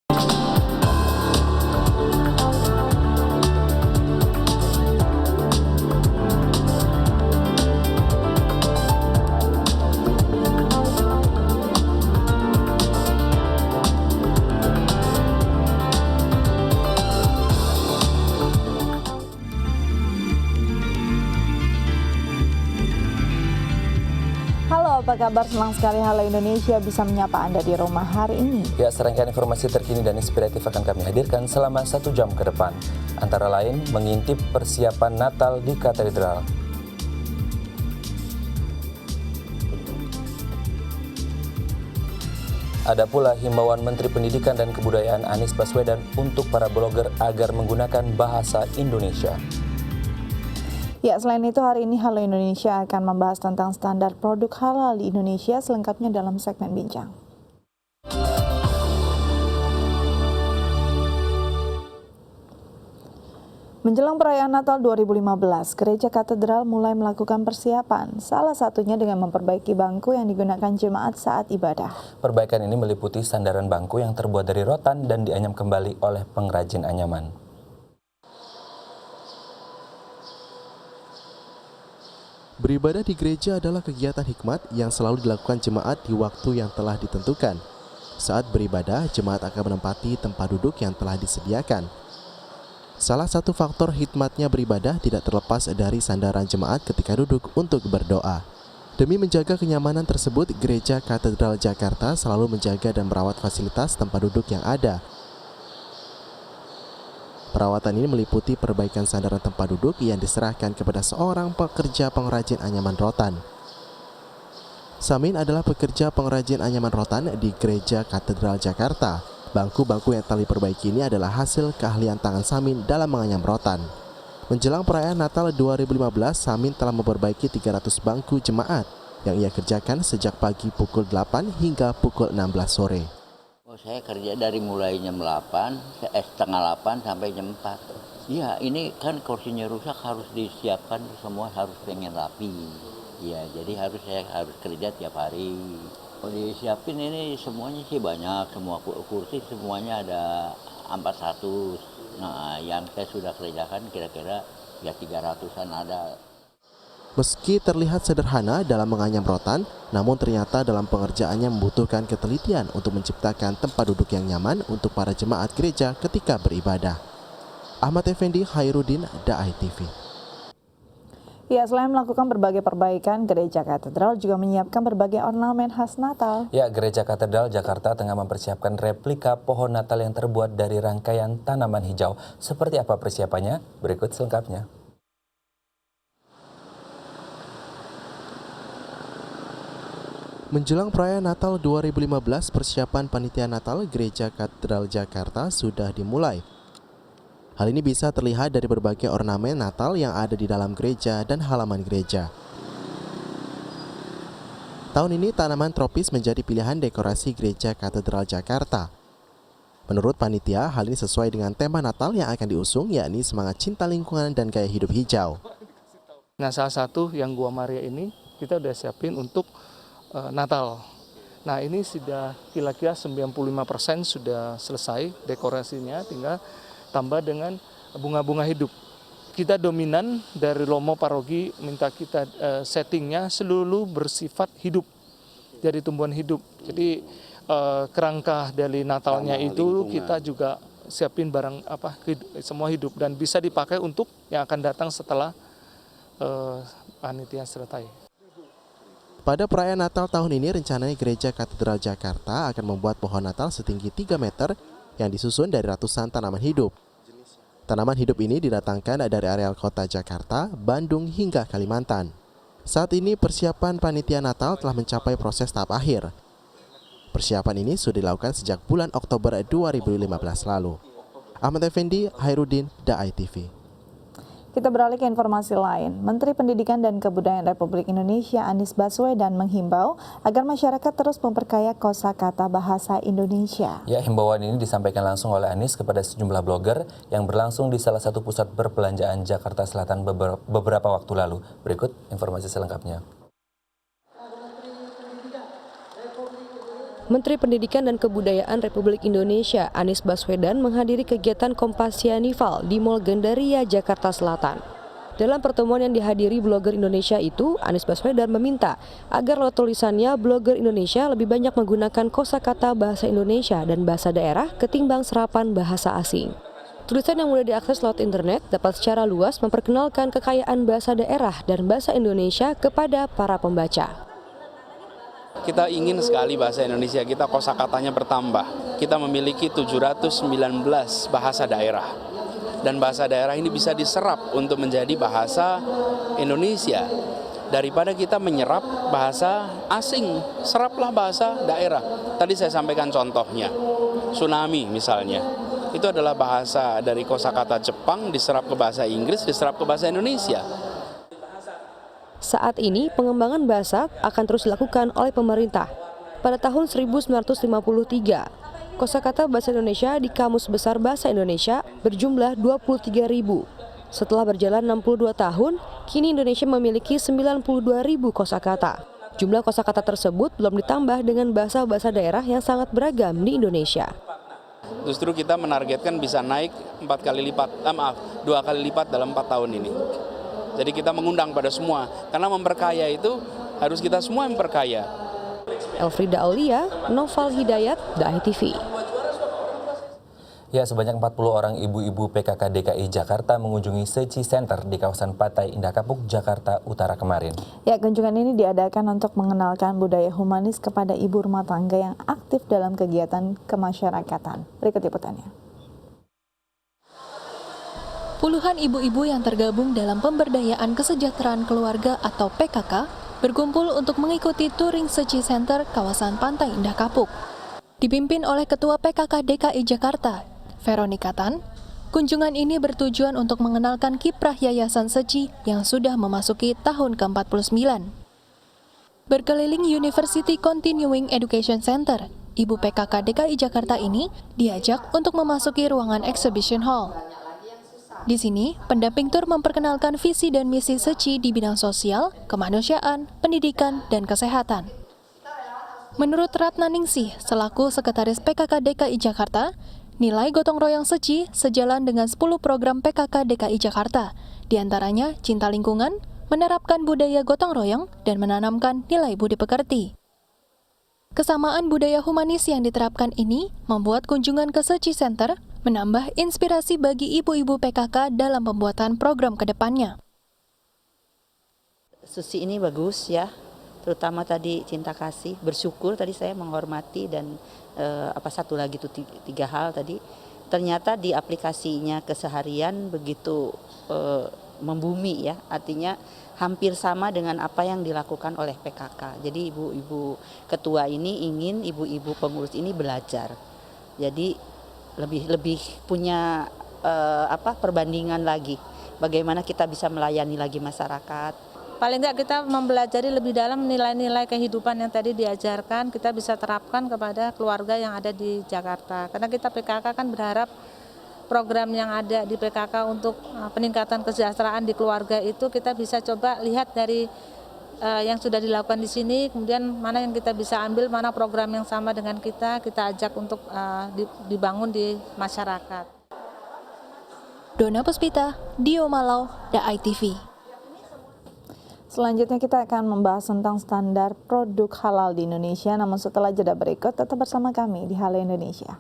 Halo, apa kabar? Senang sekali Halo Indonesia bisa menyapa Anda di rumah hari ini. Ya, serangkaian informasi terkini dan inspiratif akan kami hadirkan selama 1 jam ke depan. Antara lain, mengintip persiapan Natal di Katedral. Ada pula himbauan Menteri Pendidikan dan Kebudayaan Anies Baswedan untuk para blogger agar menggunakan bahasa Indonesia. Ya, selain itu hari ini Halo Indonesia akan membahas tentang standar produk halal di Indonesia, selengkapnya dalam segmen Bincang. Menjelang perayaan Natal 2015, Gereja Katedral mulai melakukan persiapan, salah satunya dengan memperbaiki bangku yang digunakan jemaat saat ibadah. Perbaikan ini meliputi sandaran bangku yang terbuat dari rotan dan dianyam kembali oleh pengrajin anyaman. Beribadah di gereja adalah kegiatan hikmat yang selalu dilakukan jemaat di waktu yang telah ditentukan. Saat beribadah, jemaat akan menempati tempat duduk yang telah disediakan. Salah satu faktor hikmatnya beribadah tidak terlepas dari sandaran jemaat ketika duduk untuk berdoa. Demi menjaga kenyamanan tersebut, Gereja Katedral Jakarta selalu menjaga dan merawat fasilitas tempat duduk yang ada. Perawatan ini meliputi perbaikan sandaran tempat duduk yang diserahkan kepada seorang pekerja pengrajin anyaman rotan. Samin adalah pekerja pengrajin anyaman rotan di Gereja Katedral Jakarta. Bangku-bangku yang telah diperbaiki ini adalah hasil keahlian tangan Samin dalam menganyam rotan. Menjelang perayaan Natal 2015, Samin telah memperbaiki 300 bangku jemaat yang ia kerjakan sejak pagi pukul 8 hingga pukul 16 sore. Saya kerja dari mulai jam 8, setengah 8 sampai jam 4. Ya, ini kan kursinya rusak, harus disiapkan, semua harus pengen rapi. Ya, jadi saya harus kerja tiap hari. Kalau disiapin ini semuanya sih banyak, semua kursi semuanya ada 400. Nah, yang saya sudah kerjakan kira-kira ya 300-an ada. Meski terlihat sederhana dalam menganyam rotan, namun ternyata dalam pengerjaannya membutuhkan ketelitian untuk menciptakan tempat duduk yang nyaman untuk para jemaat gereja ketika beribadah. Ahmad Effendi, Khairuddin, Da'ai TV. Ya, selain melakukan berbagai perbaikan, Gereja Katedral juga menyiapkan berbagai ornamen khas Natal. Ya, Gereja Katedral Jakarta tengah mempersiapkan replika pohon Natal yang terbuat dari rangkaian tanaman hijau. Seperti apa persiapannya? Berikut selengkapnya. Menjelang perayaan Natal 2015, persiapan panitia Natal Gereja Katedral Jakarta sudah dimulai. Hal ini bisa terlihat dari berbagai ornamen Natal yang ada di dalam gereja dan halaman gereja. Tahun ini tanaman tropis menjadi pilihan dekorasi Gereja Katedral Jakarta. Menurut panitia, hal ini sesuai dengan tema Natal yang akan diusung, yakni semangat cinta lingkungan dan gaya hidup hijau. Nah, salah satu yang Gua Maria ini kita udah siapin untuk Natal. Nah, ini sudah kira-kira 95% sudah selesai dekorasinya, tinggal tambah dengan bunga-bunga hidup. Kita dominan dari Romo Paroki minta kita settingnya seluruh bersifat hidup, jadi tumbuhan hidup. Jadi kerangka dari Natalnya itu kita juga siapin barang semua hidup dan bisa dipakai untuk yang akan datang setelah panitia selesai. Pada perayaan Natal tahun ini, rencananya Gereja Katedral Jakarta akan membuat pohon Natal setinggi 3 meter yang disusun dari ratusan tanaman hidup. Tanaman hidup ini didatangkan dari areal kota Jakarta, Bandung, hingga Kalimantan. Saat ini persiapan panitia Natal telah mencapai proses tahap akhir. Persiapan ini sudah dilakukan sejak bulan Oktober 2015 lalu. Ahmad Effendi, Khairuddin, Da'ai TV. Kita beralih ke informasi lain. Menteri Pendidikan dan Kebudayaan Republik Indonesia Anies Baswedan menghimbau agar masyarakat terus memperkaya kosakata bahasa Indonesia. Ya, himbauan ini disampaikan langsung oleh Anies kepada sejumlah blogger yang berlangsung di salah satu pusat perbelanjaan Jakarta Selatan beberapa waktu lalu. Berikut informasi selengkapnya. Menteri Pendidikan dan Kebudayaan Republik Indonesia Anies Baswedan menghadiri kegiatan Kompasianival di Mall Gandaria, Jakarta Selatan. Dalam pertemuan yang dihadiri blogger Indonesia itu, Anies Baswedan meminta agar lewat tulisannya blogger Indonesia lebih banyak menggunakan kosakata bahasa Indonesia dan bahasa daerah ketimbang serapan bahasa asing. Tulisan yang mudah diakses lewat internet dapat secara luas memperkenalkan kekayaan bahasa daerah dan bahasa Indonesia kepada para pembaca. Kita ingin sekali bahasa Indonesia kita kosakatanya bertambah. Kita memiliki 719 bahasa daerah. Dan bahasa daerah ini bisa diserap untuk menjadi bahasa Indonesia. Daripada kita menyerap bahasa asing, seraplah bahasa daerah. Tadi saya sampaikan contohnya, tsunami misalnya. Itu adalah bahasa dari kosakata Jepang diserap ke bahasa Inggris, diserap ke bahasa Indonesia. Saat ini, pengembangan bahasa akan terus dilakukan oleh pemerintah. Pada tahun 1953, kosakata bahasa Indonesia di Kamus Besar Bahasa Indonesia berjumlah 23.000. Setelah berjalan 62 tahun, kini Indonesia memiliki 92.000 kosakata. Jumlah kosakata tersebut belum ditambah dengan bahasa-bahasa daerah yang sangat beragam di Indonesia. Justru kita menargetkan bisa naik 2 kali lipat dalam 4 tahun ini. Jadi kita mengundang pada semua, karena memperkaya itu harus kita semua memperkaya. Elfrida Aulia, Noval Hidayat, Dai TV. Ya, sebanyak 40 orang ibu-ibu PKK DKI Jakarta mengunjungi Seci Center di kawasan Pantai Indah Kapuk, Jakarta Utara kemarin. Ya, kunjungan ini diadakan untuk mengenalkan budaya humanis kepada ibu rumah tangga yang aktif dalam kegiatan kemasyarakatan. Berikut liputannya. Puluhan ibu-ibu yang tergabung dalam Pemberdayaan Kesejahteraan Keluarga atau PKK berkumpul untuk mengikuti touring Seci Center kawasan Pantai Indah Kapuk. Dipimpin oleh Ketua PKK DKI Jakarta, Veronica Tan, kunjungan ini bertujuan untuk mengenalkan kiprah Yayasan Seci yang sudah memasuki tahun ke-49. Berkeliling University Continuing Education Center, Ibu PKK DKI Jakarta ini diajak untuk memasuki ruangan exhibition hall. Di sini, pendamping tur memperkenalkan visi dan misi Seci di bidang sosial, kemanusiaan, pendidikan, dan kesehatan. Menurut Ratna Ningsih, selaku Sekretaris PKK DKI Jakarta, nilai gotong royong Seci sejalan dengan 10 program PKK DKI Jakarta, diantaranya cinta lingkungan, menerapkan budaya gotong royong, dan menanamkan nilai budi pekerti. Kesamaan budaya humanis yang diterapkan ini membuat kunjungan ke Seci Center menambah inspirasi bagi ibu-ibu PKK dalam pembuatan program ke depannya. Susi ini bagus ya, terutama tadi cinta kasih, bersyukur tadi saya menghormati dan satu lagi itu 3 hal tadi. Ternyata di aplikasinya keseharian begitu membumi ya, artinya hampir sama dengan apa yang dilakukan oleh PKK. Jadi ibu-ibu ketua ini ingin ibu-ibu pengurus ini belajar. Jadi lebih punya perbandingan lagi, bagaimana kita bisa melayani lagi masyarakat. Paling enggak kita mempelajari lebih dalam nilai-nilai kehidupan yang tadi diajarkan, kita bisa terapkan kepada keluarga yang ada di Jakarta. Karena kita PKK kan berharap program yang ada di PKK untuk peningkatan kesejahteraan di keluarga itu kita bisa coba lihat dari yang sudah dilakukan di sini, kemudian mana yang kita bisa ambil, mana program yang sama dengan kita ajak untuk dibangun di masyarakat. Dona Puspita, Dio Malau, DAI TV. Selanjutnya kita akan membahas tentang standar produk halal di Indonesia, namun setelah jeda berikut tetap bersama kami di Halo Indonesia.